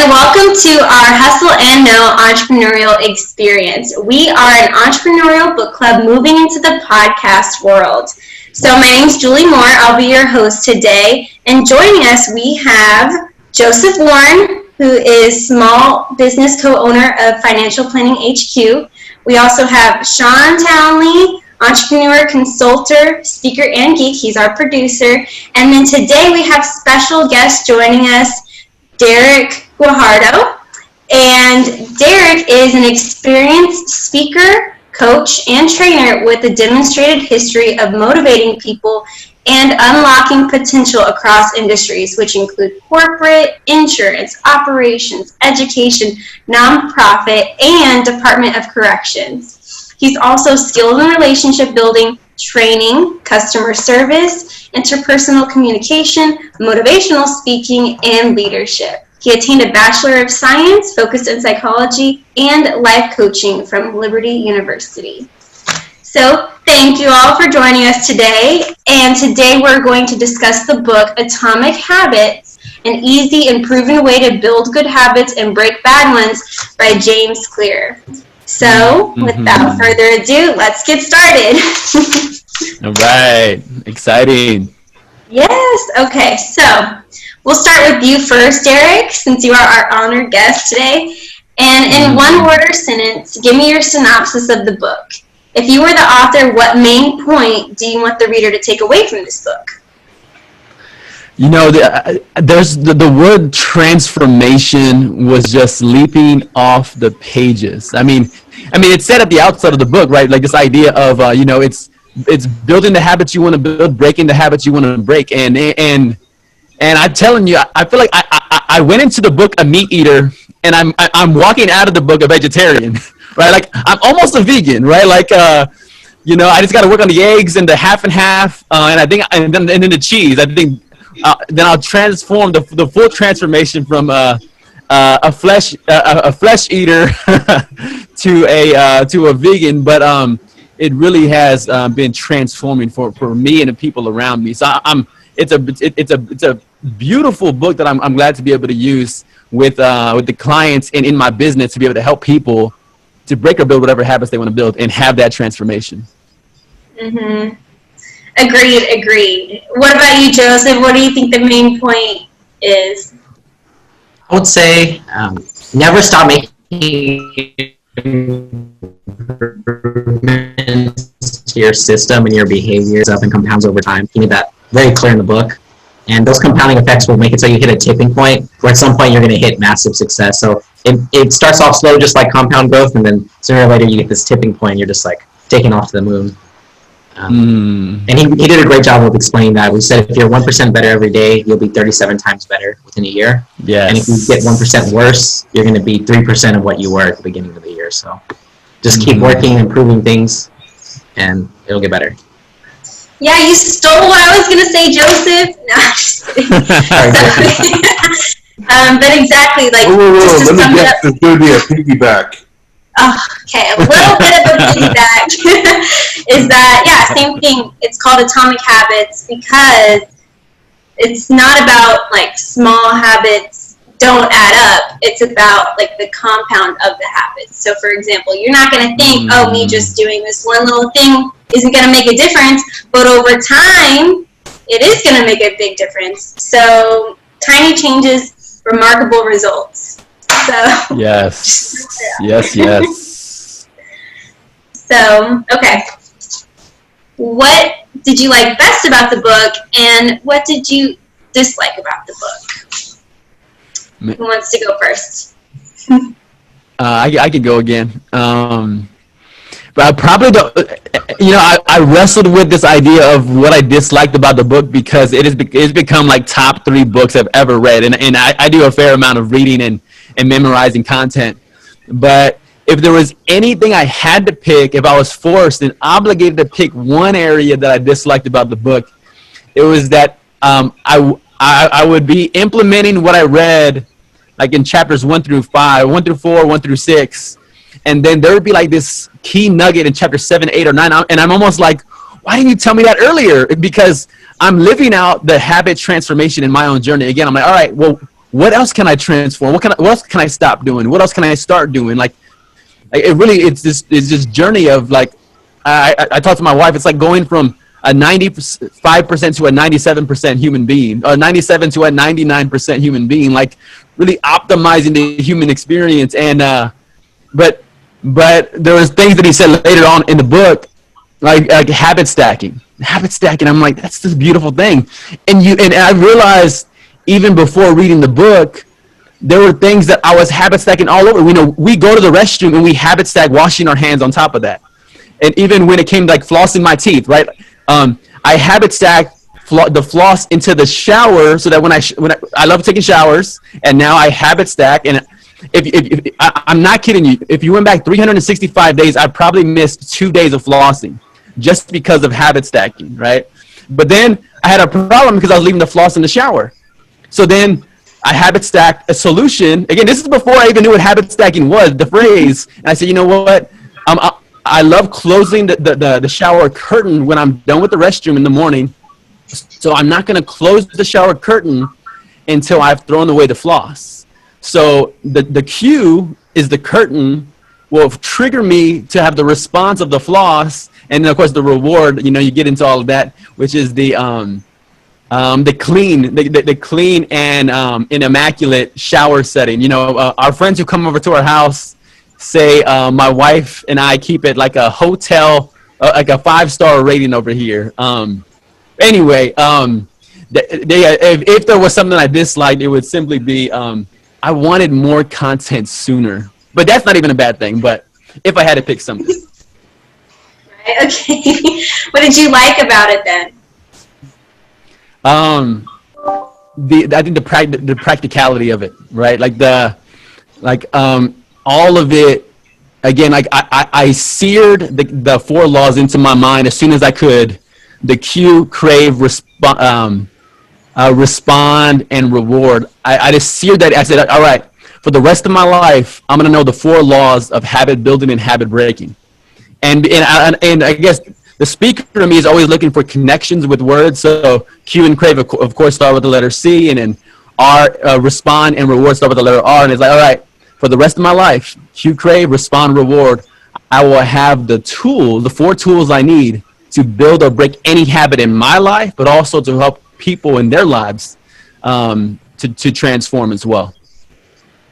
and welcome to our Hustle and Know Entrepreneurial Experience. We are an entrepreneurial book club moving into the podcast world. So my name is Julie Moore. I'll be your host today. And joining us, we have Joseph Warren, who is small business co-owner of Financial Planning HQ. We also have Shawn Townley, entrepreneur, consultant, speaker, and geek. He's our producer. And then today we have special guests joining us, Derek Guajardo. And Derek is an experienced speaker, coach, and trainer with a demonstrated history of motivating people and unlocking potential across industries, which include corporate, insurance, operations, education, nonprofit, and Department of Corrections. He's also skilled in relationship building, training, customer service, interpersonal communication, motivational speaking, and leadership. He attained a Bachelor of Science focused in psychology and life coaching from Liberty University. So thank you all for joining us today. And today we're going to discuss the book Atomic Habits, an easy and proven way to build good habits and break bad ones by James Clear. So without further ado, let's get started. All right. Exciting. Yes. Okay. So we'll start with you first, Derek, since you are our honored guest today. And in one word or sentence, give me your synopsis of the book. If you were the author, what main point do you want the reader to take away from this book? You know, there's the word transformation was just leaping off the pages. I mean, it's said at the outset of the book, right? Like this idea of, it's building the habits you want to build, breaking the habits you want to break. And I'm telling you, I feel like I went into the book a meat eater, and I'm walking out of the book a vegetarian, right? Like I'm almost a vegan, right? Like, I just got to work on the eggs and the half and half, and I think, and then the cheese. I think then I'll transform the full transformation from a flesh eater to a vegan, but it really has been transforming for me and the people around me. So it's a beautiful book that I'm glad to be able to use with the clients and in my business to be able to help people to break or build whatever habits they want to build and have that transformation. Mm-hmm. Agreed. What about you, Joseph? What do you think the main point is? I would say never stop making improvements to your system and your behaviors up and compounds over time. You need that very clear in the book. And those compounding effects will make it so you hit a tipping point where at some point you're going to hit massive success. So it starts off slow, just like compound growth, and then sooner or later you get this tipping point and you're just like taking off to the moon. And he did a great job of explaining that. We said if you're 1% better every day, you'll be 37 times better within a year. Yes. And if you get 1% worse, you're going to be 3% of what you were at the beginning of the year. So just keep working, improving things, and it'll get better. Yeah, you stole what I was going to say, Joseph. No, I'm just kidding. But exactly, like, just to sum it up. There's going to be a piggyback. Oh, okay, a little bit of a piggyback is that, yeah, same thing. It's called Atomic Habits because it's not about, like, small habits don't add up. It's about, like, the compound of the habits. So, for example, you're not going to think, oh, me just doing this one little thing isn't going to make a difference, but over time, it is going to make a big difference. So, tiny changes, remarkable results. So yes. So, okay. What did you like best about the book, and what did you dislike about the book? Who wants to go first? I could go again. But I wrestled with this idea of what I disliked about the book because it's become like top 3 books I've ever read. And I do a fair amount of reading and memorizing content. But if there was anything I had to pick, if I was forced and obligated to pick one area that I disliked about the book, it was that I would be implementing what I read like in chapters 1 through 5, 1 through 4, 1 through 6. And then there would be like this key nugget in chapter 7, 8, or 9. And I'm almost like, why didn't you tell me that earlier? Because I'm living out the habit transformation in my own journey. Again, I'm like, all right, well, what else can I transform? What else can I stop doing? What else can I start doing? Like it's this journey of like, I talked to my wife, it's like going from a 95% to a 97% human being, or 97 to a 99% human being, like really optimizing the human experience. And but there was things that he said later on in the book, like habit stacking. I'm like, that's this beautiful thing. And I realized even before reading the book, there were things that I was habit stacking all over. We go to the restroom and we habit stack washing our hands on top of that. And even when it came to like flossing my teeth, right? I habit stack the floss into the shower so that when I love taking showers, and now I habit stack. And if I'm not kidding you, if you went back 365 days, I probably missed 2 days of flossing just because of habit stacking, right? But then I had a problem because I was leaving the floss in the shower. So then I habit stacked a solution. Again, this is before I even knew what habit stacking was, the phrase. And I said, you know what? I love closing the shower curtain when I'm done with the restroom in the morning. So I'm not going to close the shower curtain until I've thrown away the floss. So the cue is the curtain will trigger me to have the response of the floss. And then, of course, the reward, you get into all of that, which is the clean and an immaculate shower setting. Our friends who come over to our house say my wife and I keep it like a hotel, like a 5-star rating over here. Anyway, if there was something I disliked, it would simply be I wanted more content sooner. But that's not even a bad thing. But if I had to pick something. Right, okay. What did you like about it then? I think the practicality of it, right? All of it. Again, like I seared the 4 laws into my mind as soon as I could. The cue, crave, respond, and reward. I just seared that. I said, all right, for the rest of my life, I'm going to know the 4 laws of habit building and habit breaking. And I guess the speaker to me is always looking for connections with words. So cue and crave, of course, start with the letter C, and then R, respond and reward start with the letter R. And it's like, all right, for the rest of my life, cue, crave, respond, reward, I will have the 4 tools I need to build or break any habit in my life, but also to help people in their lives to transform as well.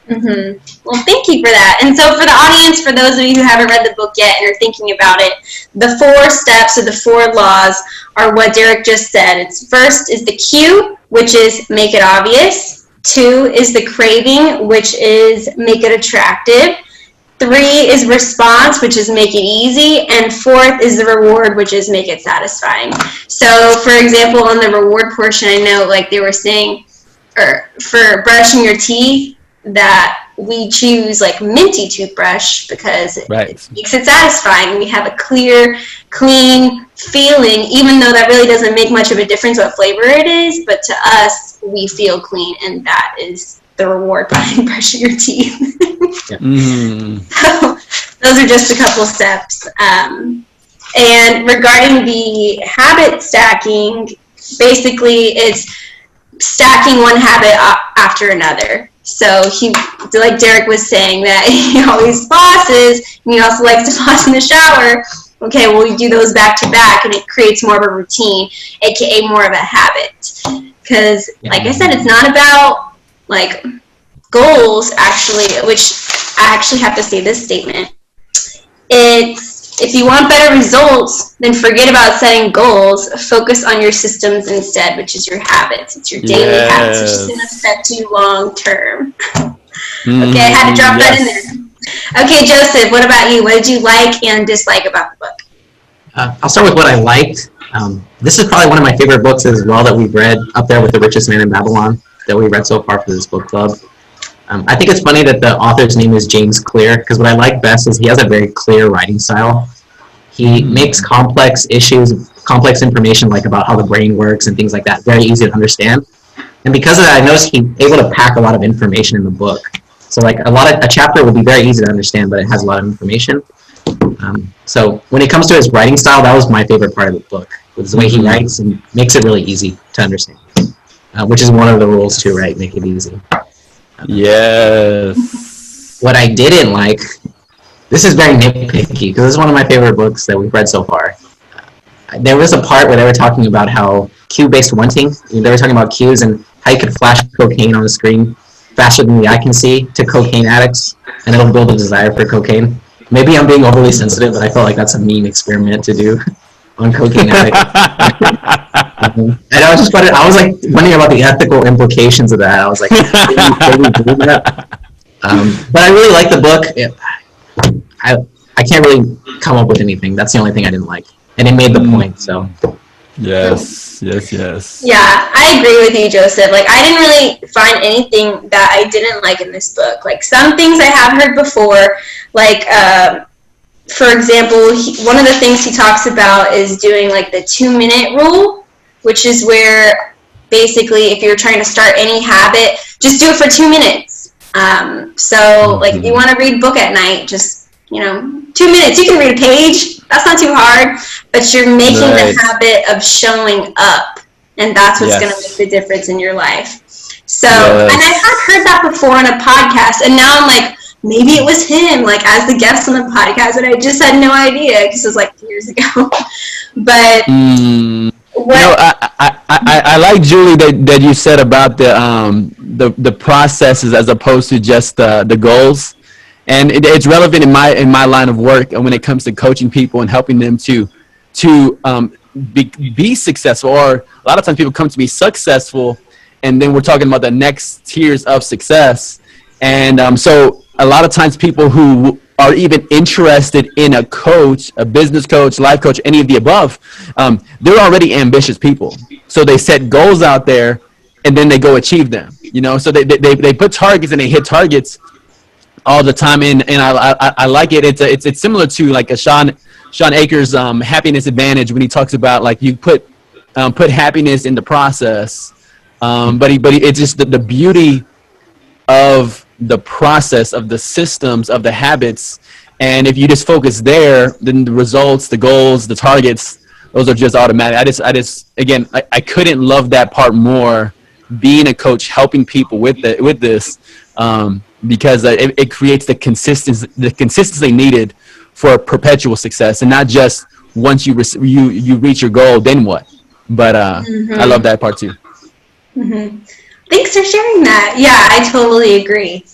Mm-hmm. Well, thank you for that. And so for the audience, for those of you who haven't read the book yet and are thinking about it, the 4 steps or the 4 laws are what Derek just said. It's first is the cue, which is make it obvious. 2 is the craving, which is make it attractive. 3 is response, which is make it easy. And 4th is the reward, which is make it satisfying. So, for example, on the reward portion, I know like they were saying, or for brushing your teeth, that we choose like minty toothbrush because it makes it satisfying. We have a clear, clean feeling, even though that really doesn't make much of a difference what flavor it is, but to us, we feel clean, and that is the reward behind brushing your teeth. So those are just a couple steps. And regarding the habit stacking, basically it's stacking one habit after another. So like Derek was saying, that he always flosses, and he also likes to floss in the shower. Okay, well, we do those back to back, and it creates more of a routine, aka more of a habit. Because, like I said, it's not about like goals, actually, which I actually have to say this statement. If you want better results, then forget about setting goals. Focus on your systems instead, which is your habits. It's your daily habits, which is going to affect you long term. Okay, I had to drop that in there. Okay, Joseph, what about you? What did you like and dislike about the book? I'll start with what I liked. This is probably one of my favorite books as well that we've read, up there with The Richest Man in Babylon, that we read so far for this book club. I think it's funny that the author's name is James Clear, because what I like best is he has a very clear writing style. He makes complex issues, complex information like about how the brain works and things like that very easy to understand. And because of that, I noticed he's able to pack a lot of information in the book. So like a chapter will be very easy to understand, but it has a lot of information. So when it comes to his writing style, that was my favorite part of the book, was the way he writes and makes it really easy to understand, which is one of the rules too, right? Make it easy. Yes. What I didn't like, this is very nitpicky because this is one of my favorite books that we've read so far. There was a part where they were talking about how cue-based wanting, they were talking about cues and how you could flash cocaine on the screen faster than the eye can see to cocaine addicts, and it'll build a desire for cocaine. Maybe I'm being overly sensitive, but I feel like that's a mean experiment to do on cocaine addicts. And I was like wondering about the ethical implications of that. I was like, do that? But I really like the book. I can't really come up with anything. That's the only thing I didn't like, and it made the point. So Yes. Yeah, I agree with you, Joseph. Like, I didn't really find anything that I didn't like in this book. Like, some things I have heard before, like, for example, one of the things he talks about is doing, like, the 2-minute rule, which is where, basically, if you're trying to start any habit, just do it for 2 minutes. So, like, if you want to read a book at night, just, 2 minutes. You can read a page. That's not too hard. But you're making the habit of showing up. And that's what's going to make the difference in your life. So, and I have heard that before on a podcast. And now I'm like, maybe it was him, like, as the guest on the podcast. And I just had no idea because it was, like, years ago. But... I like, Julie, that you said about the processes as opposed to just the goals, and it's relevant in my line of work, and when it comes to coaching people and helping them to be successful. Or a lot of times people come to be successful, and then we're talking about the next tiers of success, and so a lot of times people who are even interested in a coach, a business coach, life coach, any of the above, they're already ambitious people. So they set goals out there, and then they go achieve them. So they put targets and they hit targets all the time. And I like it. It's similar to like a Shawn Achor's happiness advantage when he talks about like you put happiness in the process, but it's just the beauty of the process, of the systems, of the habits. And if you just focus there, then the results, the goals, the targets, those are just automatic. I couldn't love that part more, being a coach, helping people with this, because it creates the consistency needed for perpetual success, and not just once you reach your goal, then what? But I love that part too. Thanks for sharing that. Yeah, I totally agree.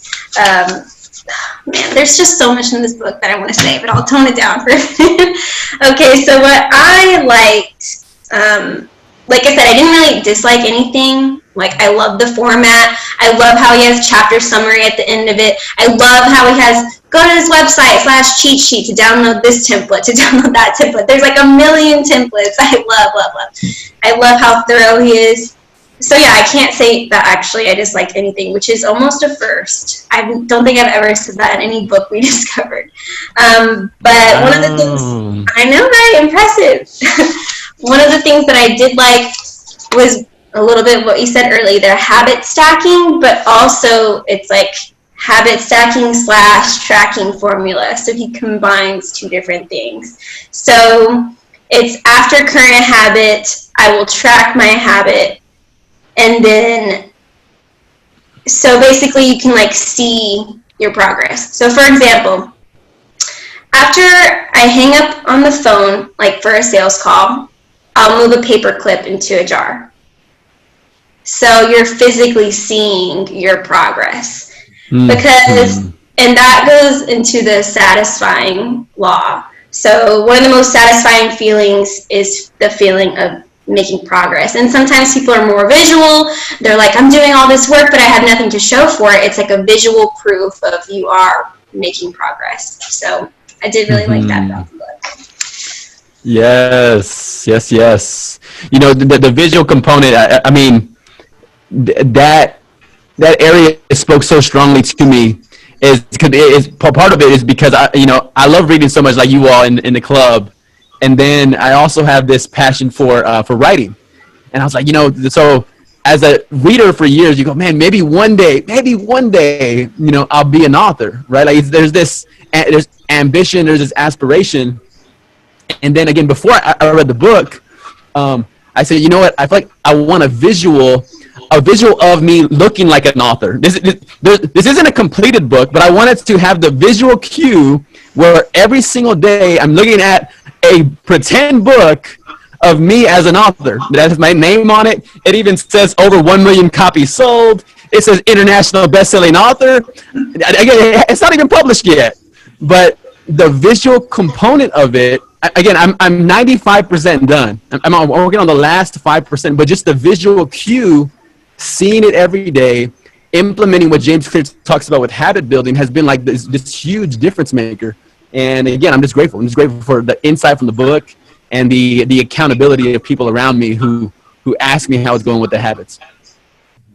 Man, there's just so much in this book that I want to say, but I'll tone it down for a minute. Okay, so what I liked, like I said, I didn't really dislike anything. Like, I love the format. I love how he has chapter summary at the end of it. I love how he has, go to his website /cheat sheet to download this template, to download that template. There's like a million templates. I love. I love how thorough he is. So yeah, I can't say that actually I disliked anything, which is almost a first. I don't think I've ever said that in any book we discovered. But one of the things, I know, right? Impressive. One of the things that I did like was a little bit what you said earlier, they're habit stacking, but also it's like habit stacking / tracking formula. So he combines two different things. So it's after current habit, I will track my habit. And then, so basically you can like see your progress. So for example, after I hang up on the phone, like for a sales call, I'll move a paper clip into a jar. So you're physically seeing your progress. Because, and that goes into the satisfying law. So one of the most satisfying feelings is the feeling of making progress. And sometimes people are more visual. They're like, I'm doing all this work, but I have nothing to show for it. It's like a visual proof of you are making progress. So I did really like that about the book. Yes. The visual component, I mean, that area spoke so strongly to me is part of it is because I love reading so much, like you all in the club. And then I also have this passion for writing. And I was like, so as a reader for years, you go, man, maybe one day, I'll be an author, right? Like there's ambition, there's this aspiration. And then again, before I read the book, I said, you know what? I feel like I want a visual a visual of me looking like an author. This isn't a completed book, but I wanted to have the visual cue where every single day I'm looking at a pretend book of me as an author. That has my name on it. It even says over 1 million copies sold. It says international best-selling author. Again, it's not even published yet, but the visual component of it, again, I'm 95% done. I'm working on the last 5%, but just the visual cue, seeing it every day, implementing what James Clear talks about with habit building has been like this huge difference maker. And again, I'm just grateful. I'm just grateful for the insight from the book and the accountability of people around me who ask me how it's going with the habits.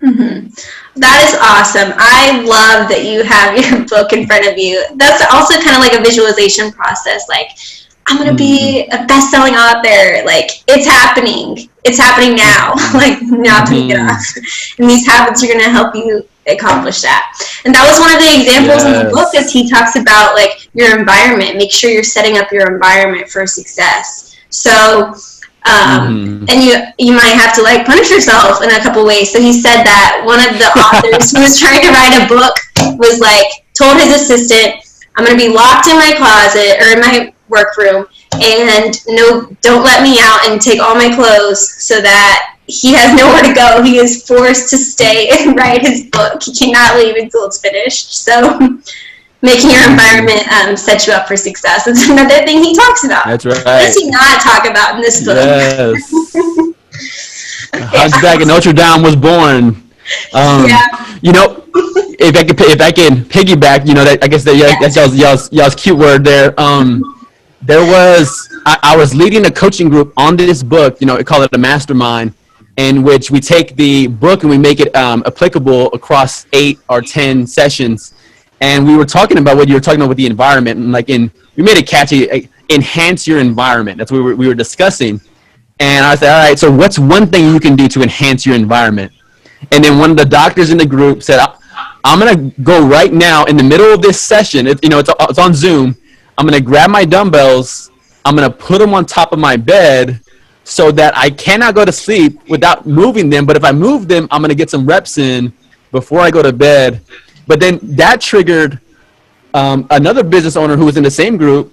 Mm-hmm. That is awesome. I love that you have your book in front of you. That's also kind of like a visualization process. Like, I'm going to be a best-selling author. Like, it's happening. It's happening now. Like, not putting it off. And these habits are going to help you accomplish that. And that was one of the examples in the book, as he talks about, like, your environment. Make sure you're setting up your environment for success. So, and you might have to like punish yourself in a couple ways. So he said that one of the authors who was trying to write a book was like, told his assistant, I'm going to be locked in my closet or in my workroom, and no, don't let me out and take all my clothes, so that he has nowhere to go. He is forced to stay and write his book. He cannot leave until it's finished. So making your environment set you up for success. It's another thing he talks about. That's right. What does he not talk about in this book? Yes. Hunchback of Notre Dame was born. You know, if I can piggyback, you know, that I guess that's y'all's cute word there. I was leading a coaching group on this book. You know, we call it a mastermind, in which we take the book and we make it applicable across 8 or 10 sessions. And we were talking about what you were talking about with the environment, and we made it catchy. Enhance your environment. That's what we were discussing. And I said, all right, so what's one thing you can do to enhance your environment? And then one of the doctors in the group said, I'm going to go right now in the middle of this session. It's on Zoom. I'm going to grab my dumbbells. I'm going to put them on top of my bed so that I cannot go to sleep without moving them. But if I move them, I'm going to get some reps in before I go to bed. But then that triggered another business owner who was in the same group.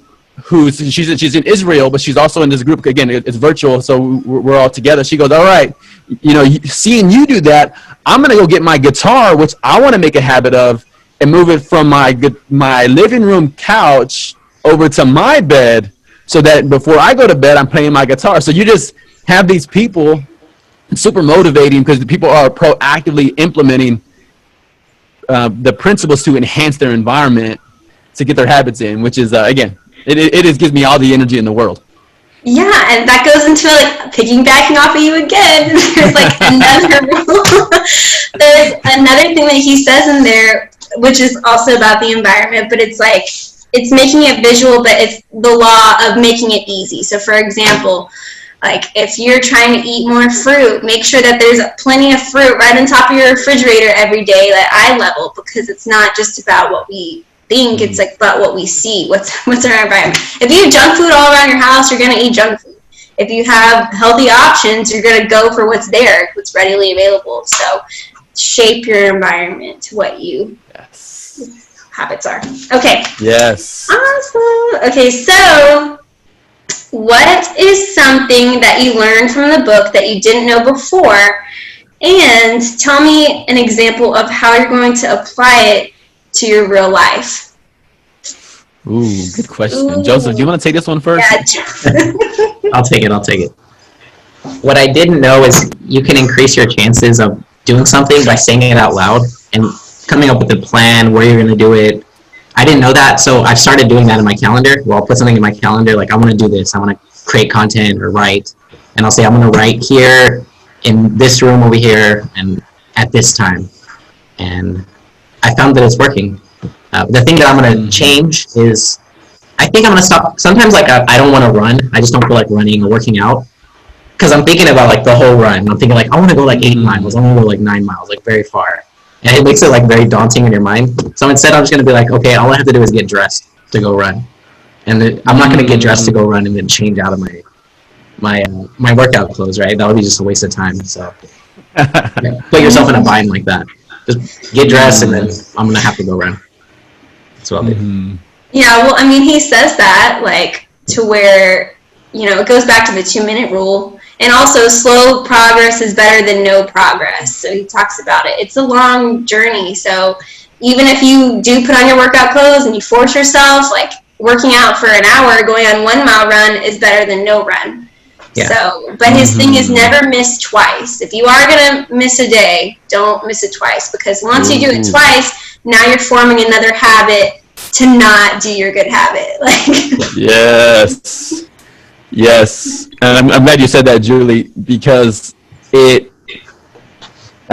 She's in Israel, but she's also in this group. Again, it's virtual, so we're all together. She goes, all right, seeing you do that, I'm going to go get my guitar, which I want to make a habit of, and move it from my living room couch over to my bed, so that before I go to bed, I'm playing my guitar. So you just have these people, super motivating, because the people are proactively implementing the principles to enhance their environment to get their habits in, which is, again, it gives me all the energy in the world. Yeah, and that goes into like piggybacking off of you again. There's like another there's another thing that he says in there, which is also about the environment, but it's like, it's making it visual, but it's the law of making it easy. So for example, like if you're trying to eat more fruit, make sure that there's plenty of fruit right on top of your refrigerator every day at eye level, because it's not just about what we think, it's like about what we see, what's in our environment. If you have junk food all around your house, you're going to eat junk food. If you have healthy options, you're going to go for what's there, what's readily available. So shape your environment to what you habits are. Okay. Yes. Awesome. Okay, so what is something that you learned from the book that you didn't know before? And tell me an example of how you're going to apply it to your real life. Ooh, good question. Ooh. Joseph, do you want to take this one first? Yeah. I'll take it. What I didn't know is you can increase your chances of doing something by saying it out loud and coming up with a plan where you're going to do it. I didn't know that, so I've started doing that in my calendar. Well, I'll put something in my calendar, like I want to do this. I want to create content or write. And I'll say I'm going to write here in this room over here and at this time. And I found that it's working. The thing that I'm going to change is I think I'm going to stop. Sometimes like I don't want to run. I just don't feel like running or working out. Because I'm thinking about like the whole run. I'm thinking like I want to go like 8 miles. I want to go like 9 miles, like very far. And it makes it like very daunting in your mind. So instead I'm just going to be like, okay, all I have to do is get dressed to go run. And I'm not going to get dressed to go run and then change out of my workout clothes, right? That would be just a waste of time. So Put yourself in a bind like that. Just get dressed and then I'm going to have to go run. That's what I'll do. Yeah, well, I mean, he says that, like, to where, it goes back to the 2-minute rule. And also, slow progress is better than no progress. So he talks about it. It's a long journey. So even if you do put on your workout clothes and you force yourself, like, working out for an hour, going on 1 mile run is better than no run. Yeah. So, but his thing is never miss twice. If you are going to miss a day, don't miss it twice, because once you do it twice, now you're forming another habit to not do your good habit. Like, yes. And I'm glad you said that, Julie, because I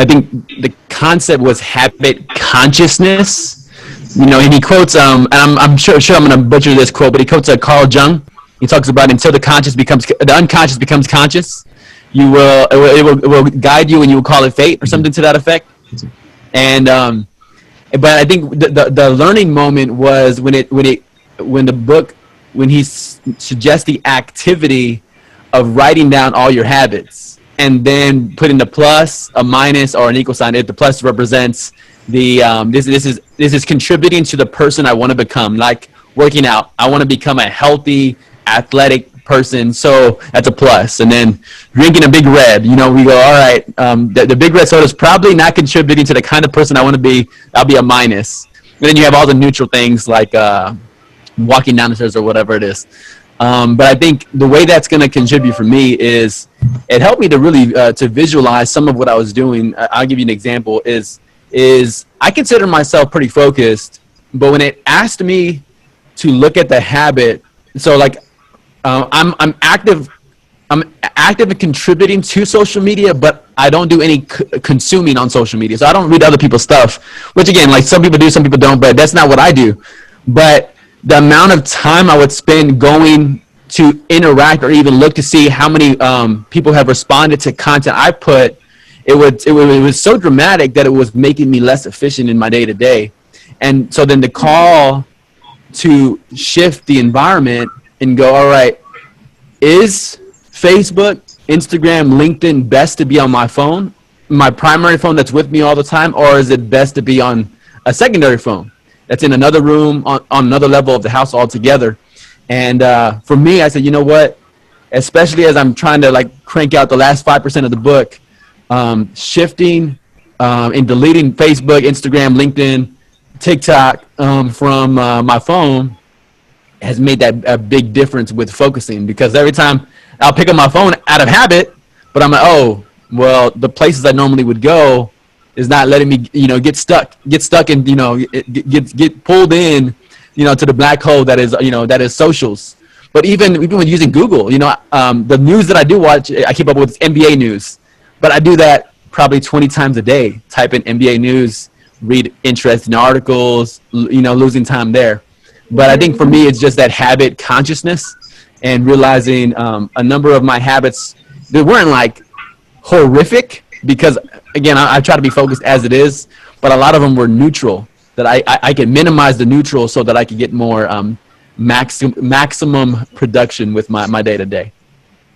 think the concept was habit consciousness. And he quotes, and I'm sure I'm going to butcher this quote, but he quotes Carl Jung. He talks about until the unconscious becomes conscious, it will guide you, and you will call it fate or something to that effect. And but I think the learning moment was when he suggests the activity of writing down all your habits and then putting the plus, a minus, or an equal sign. If the plus represents the this is contributing to the person I want to become, like working out. I want to become a healthy, athletic person, so that's a plus. And then drinking a Big Red, we go, all right, the Big Red soda is probably not contributing to the kind of person I want to be. I'll be a minus. And then you have all the neutral things like walking down the stairs or whatever it is. But I think the way that's going to contribute for me is it helped me to really to visualize some of what I was doing. I'll give you an example. Is I consider myself pretty focused, but when it asked me to look at the habit, so like I'm active in contributing to social media, but I don't do any consuming on social media. So I don't read other people's stuff, which again, like some people do, some people don't, but that's not what I do. But the amount of time I would spend going to interact or even look to see how many people have responded to content I put, it was so dramatic that it was making me less efficient in my day-to-day. And so then the call to shift the environment and go, all right, is Facebook, Instagram, LinkedIn best to be on my phone, my primary phone that's with me all the time, or is it best to be on a secondary phone that's in another room on another level of the house altogether? And for me, I said, you know what, especially as I'm trying to like crank out the last 5% of the book, shifting and deleting Facebook, Instagram, LinkedIn, TikTok from my phone has made that a big difference with focusing, because every time I'll pick up my phone out of habit, but I'm like, oh, well, the places I normally would go is not letting me, get stuck and, get pulled in, to the black hole that is socials. But even when using Google, the news that I do watch, I keep up with NBA news, but I do that probably 20 times a day. Type in NBA news, read interesting articles, losing time there. But I think for me, it's just that habit consciousness and realizing a number of my habits, they weren't like horrific, because again, I try to be focused as it is, but a lot of them were neutral, that I could minimize the neutral so that I could get more maximum production with my day-to-day.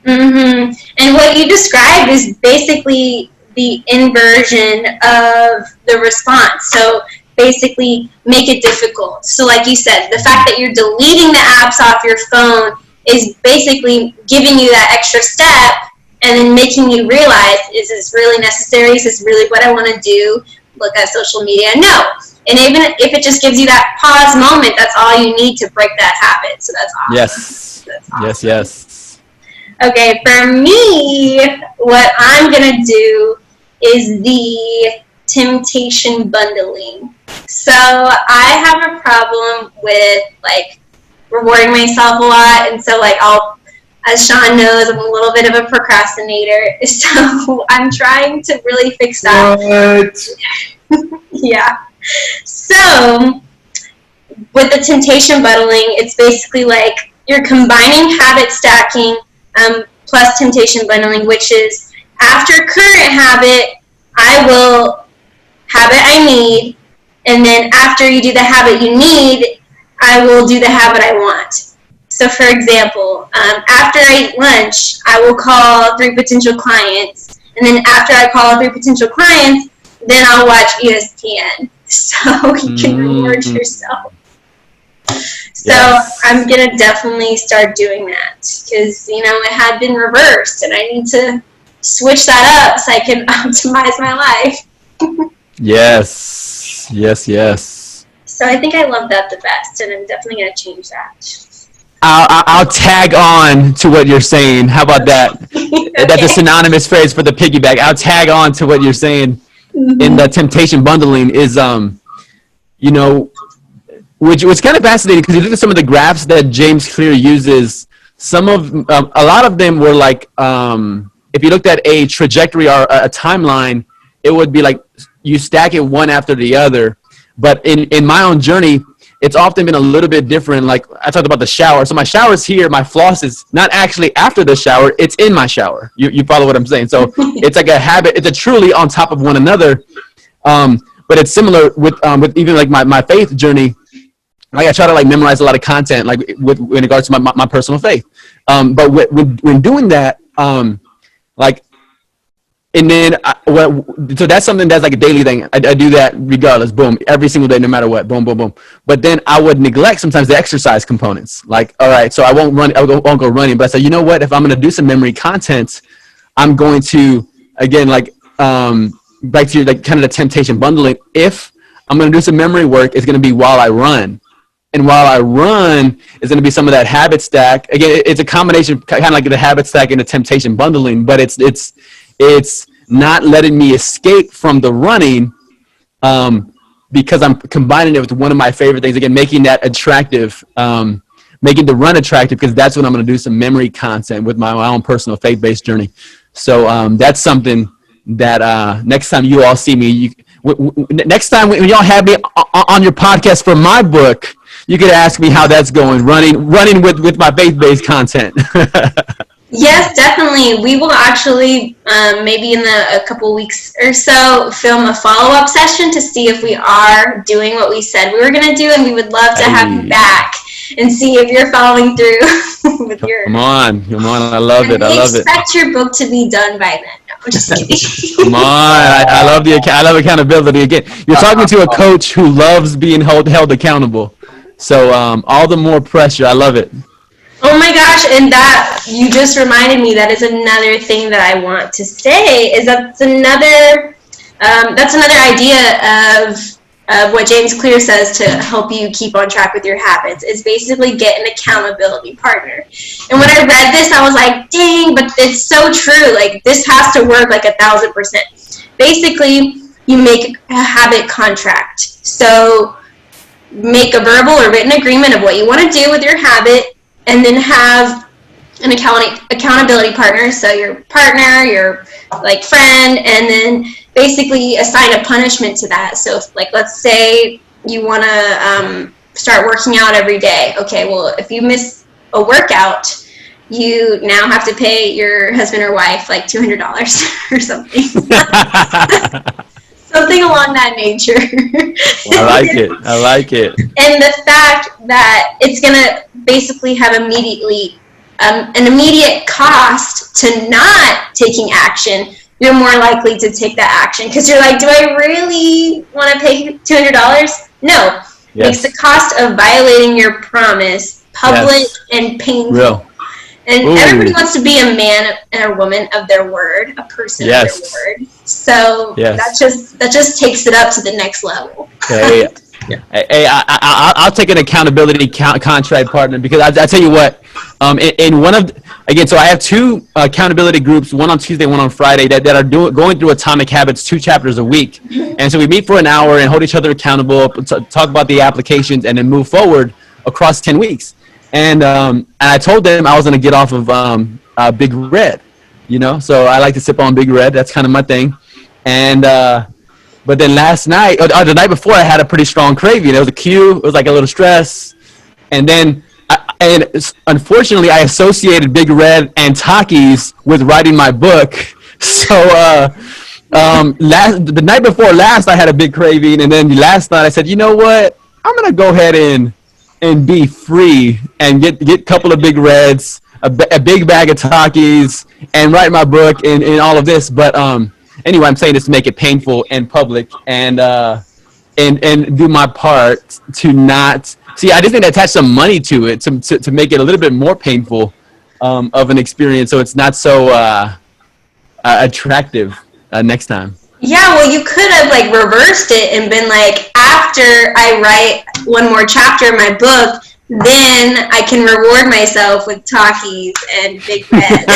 Mm-hmm. And what you described is basically the inversion of the response. So basically make it difficult. So like you said, the fact that you're deleting the apps off your phone is basically giving you that extra step and then making you realize, is this really necessary? Is this really what I want to do? Look at social media? No. And even if it just gives you that pause moment, that's all you need to break that habit. So that's awesome. Yes. That's awesome. Yes. Okay, for me, what I'm going to do is the temptation bundling. So I have a problem with like rewarding myself a lot, and so like as Shawn knows, I'm a little bit of a procrastinator, so I'm trying to really fix that. What? Yeah. So with the temptation bundling, it's basically like you're combining habit stacking plus temptation bundling, which is after current habit, I will habit I need, and then after you do the habit you need, I will do the habit I want. So for example, after I eat lunch, I will call 3 potential clients, and And then after I call 3 potential clients, then I'll watch ESPN. So you can reward yourself. So I'm going to definitely start doing that because, it had been reversed and I need to switch that up so I can optimize my life. Yes. So I think I love that the best, and I'm definitely going to change that. I'll tag on to what you're saying. How about that? Okay. That's a synonymous phrase for the piggyback. I'll tag on to what you're saying in the temptation bundling is, which kind of fascinating because you look at some of the graphs that James Clear uses. A lot of them were like, if you looked at a trajectory or a timeline, it would be like you stack it one after the other. But in my own journey, it's often been a little bit different. Like I talked about the shower. So my shower is here. My floss is not actually after the shower. It's in my shower. You follow what I'm saying? So it's like a habit. It's a truly on top of one another. But it's similar with even like my faith journey. Like I try to like memorize a lot of content, like with in regards to my personal faith. But when doing that, and then, so that's something that's like a daily thing. I do that regardless, boom, every single day, no matter what, boom, boom, boom. But then I would neglect sometimes the exercise components. Like, all right, so I won't go running, but I say, you know what, if I'm going to do some memory content, I'm going to, again, like, back to your, like, kind of the temptation bundling. If I'm going to do some memory work, it's going to be while I run. And while I run, it's going to be some of that habit stack. Again, it's a combination, kind of like the habit stack and the temptation bundling, but it's not letting me escape from the running because I'm combining it with one of my favorite things. Again, making that attractive, making the run attractive, because that's when I'm going to do some memory content with my own personal faith-based journey. So that's something that next time you all see me, next time when y'all have me on your podcast for my book, you could ask me how that's going, running with my faith-based content. Yes, definitely. We will actually, maybe in a couple weeks or so, film a follow-up session to see if we are doing what we said we were going to do, and we would love to have you back and see if you're following through with your... Come on. I love it. We expect your book to be done by then. No, I'm just kidding. Come on. I love accountability. Again, you're talking to a coach who loves being held accountable. So all the more pressure. I love it. Oh my gosh, and that, you just reminded me, that is another thing that I want to say, is that's another idea of what James Clear says to help you keep on track with your habits, is basically get an accountability partner. And when I read this, I was like, dang, but it's so true. Like, this has to work like 1,000%. Basically, you make a habit contract. So make a verbal or written agreement of what you want to do with your habit, and then have an accountability partner, so your partner, your like friend, and then basically assign a punishment to that. So if, like, let's say you want to start working out every day. Okay, well, if you miss a workout, you now have to pay your husband or wife like $200 or something. Something along that nature. I like it. And the fact that it's going to basically have an immediate cost to not taking action, you're more likely to take that action because you're like, do I really want to pay $200? No. Yes. Makes the cost of violating your promise public and painful. Real. And everybody wants to be a man and a woman of their word, a person of their word. So that just takes it up to the next level. Hey, I'll take an accountability contract partner, because I tell you what, in one of, again, so I have 2 accountability groups, one on Tuesday, one on Friday, that are going through Atomic Habits, 2 chapters a week. And so we meet for an hour and hold each other accountable, talk about the applications, and then move forward across 10 weeks. And I told them I was going to get off of Big Red, so I like to sip on Big Red. That's kind of my thing. And but then last night, or the night before, I had a pretty strong craving. It was a cue. It was like a little stress. And then, unfortunately, I associated Big Red and Takis with writing my book. So the night before last, I had a big craving. And then last night, I said, you know what? I'm going to go ahead and be free and get a couple of Big Reds. a big bag of Takis and write my book and all of this. But anyway, I'm saying this to make it painful and public and do my part to not see. I just need to attach some money to it to make it a little bit more painful of an experience, so it's not so attractive next time. Yeah, well, you could have like reversed it and been like, after I write one more chapter in my book, then I can reward myself with Takis and Big Red.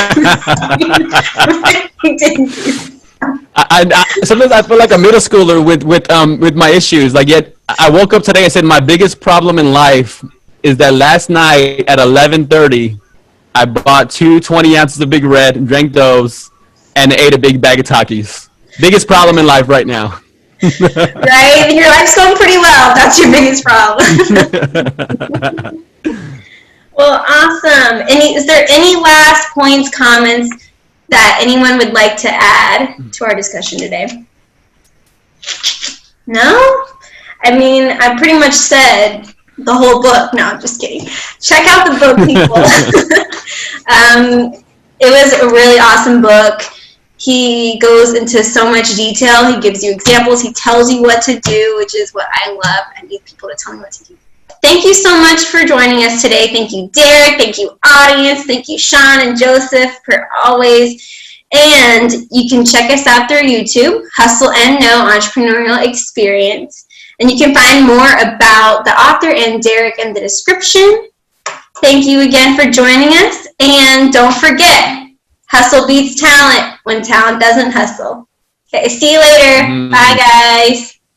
Sometimes I feel like a middle schooler with my issues. Like, yet I woke up today and said my biggest problem in life is that last night at 11:30, I bought 2 20 ounces of Big Red, drank those, and ate a big bag of Takis. Biggest problem in life right now. Right? Your life's going pretty well. That's your biggest problem. Well, awesome. Is there any last points, comments that anyone would like to add to our discussion today? No? I mean, I pretty much said the whole book. No, I'm just kidding. Check out the book, people. It was a really awesome book. He goes into so much detail. He gives you examples. He tells you what to do, which is what I love. I need people to tell me what to do. Thank you so much for joining us today. Thank you, Derek. Thank you, audience. Thank you, Shawn and Joseph, for always. And you can check us out through YouTube, Hustle and Know Entrepreneurial Experience. And you can find more about the author and Derek in the description. Thank you again for joining us. And don't forget, hustle beats talent when talent doesn't hustle. Okay, see you later. Bye, guys.